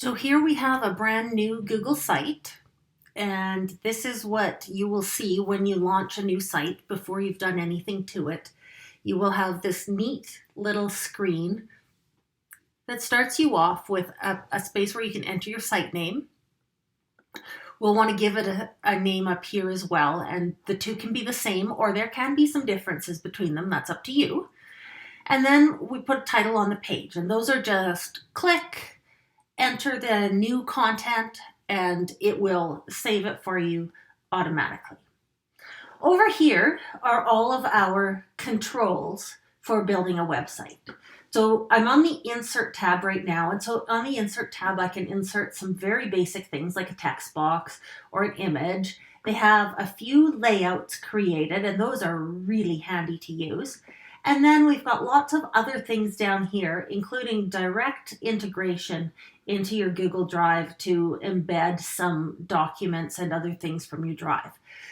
So here we have a brand new Google site, and this is what you will see when you launch a new site before you've done anything to it. You will have this neat little screen that starts you off with a space where you can enter your site name. We'll want to give it a name up here as well, and the two can be the same or there can be some differences between them. That's up to you. And then we put a title on the page, and those are just click, enter the new content, and it will save it for you automatically. Over here are all of our controls for building a website. So I'm on the Insert tab right now, and so on the Insert tab I can insert some very basic things like a text box or an image. They have a few layouts created, and those are really handy to use. And then we've got lots of other things down here, including direct integration into your Google Drive to embed some documents and other things from your drive.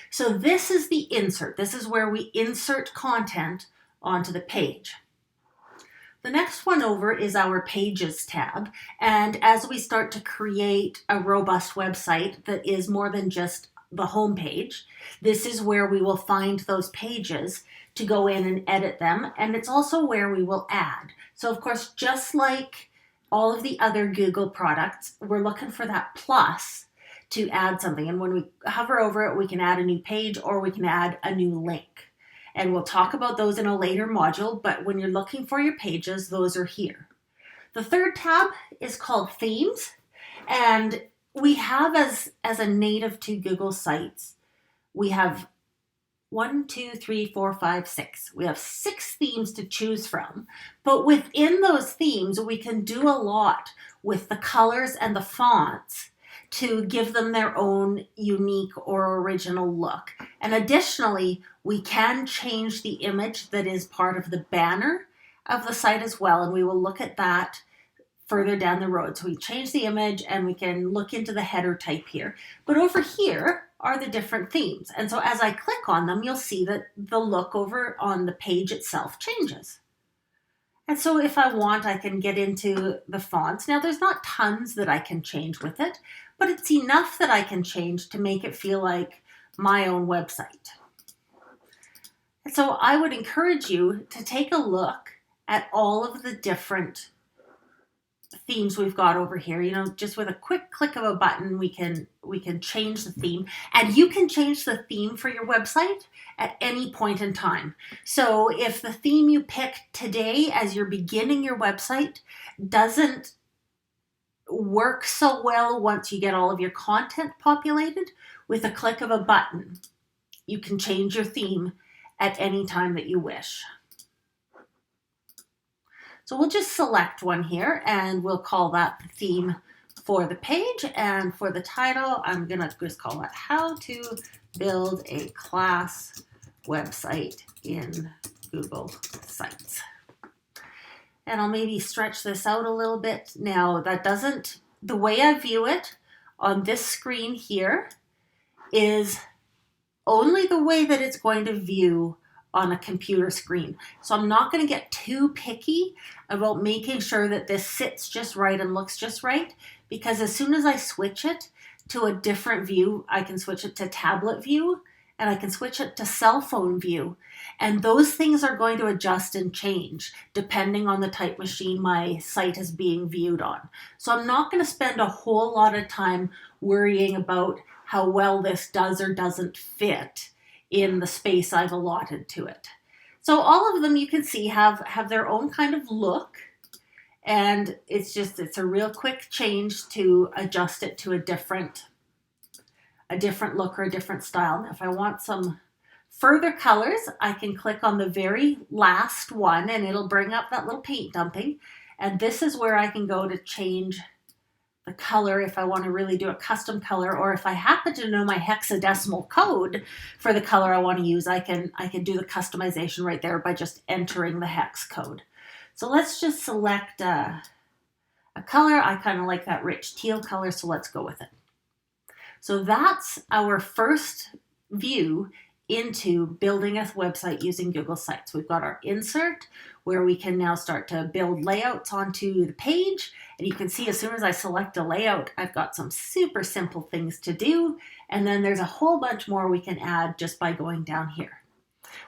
So this is the insert. This is where we insert content onto the page. The next one over is our Pages tab. And as we start to create a robust website that is more than just the home page, this is where we will find those pages to go in and edit them. And it's also where we will add. So of course, just like all of the other Google products, we're looking for that plus to add something. And when we hover over it, we can add a new page or we can add a new link. And we'll talk about those in a later module, but when you're looking for your pages, those are here. The third tab is called Themes. And we have, as a native to Google sites, we have 1, 2, 3, 4, 5, 6. We have 6 themes to choose from. But within those themes, we can do a lot with the colors and the fonts to give them their own unique or original look. And additionally, we can change the image that is part of the banner of the site as well. And we will look at that further down the road. So we change the image and we can look into the header type here. But over here are the different themes. And so as I click on them, you'll see that the look over on the page itself changes. And so if I want, I can get into the fonts. Now there's not tons that I can change with it, but it's enough that I can change to make it feel like my own website. And so I would encourage you to take a look at all of the different themes we've got over here. You know, just with a quick click of a button, we can change the theme, and you can change the theme for your website at any point in time. So if the theme you pick today as you're beginning your website doesn't work so well once you get all of your content populated, with a click of a button, you can change your theme at any time that you wish. So we'll just select one here and we'll call that the theme for the page. And for the title, I'm going to just call it How to Build a Class Website in Google Sites. And I'll maybe stretch this out a little bit. Now, the way I view it on this screen here is only the way that it's going to view on a computer screen. So I'm not going to get too picky about making sure that this sits just right and looks just right, because as soon as I switch it to a different view, I can switch it to tablet view and I can switch it to cell phone view. And those things are going to adjust and change depending on the type machine my site is being viewed on. So I'm not going to spend a whole lot of time worrying about how well this does or doesn't fit in the space I've allotted to it. So all of them you can see have their own kind of look, and it's a real quick change to adjust it to a different look or a different style. Now, if I want some further colors, I can click on the very last one and it'll bring up that little paint dumping. And this is where I can go to change the color if I want to really do a custom color, or if I happen to know my hexadecimal code for the color I want to use, I can do the customization right there by just entering the hex code. So let's just select a color. I kind of like that rich teal color, so let's go with it. So that's our first view into building a website using Google Sites. We've got our insert where we can now start to build layouts onto the page. And you can see as soon as I select a layout, I've got some super simple things to do. And then there's a whole bunch more we can add just by going down here.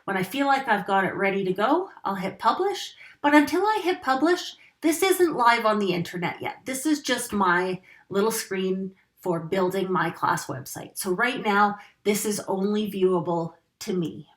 When I feel like I've got it ready to go, I'll hit publish. But until I hit publish, this isn't live on the internet yet. This is just my little screen for building my class website. So right now, this is only viewable to me.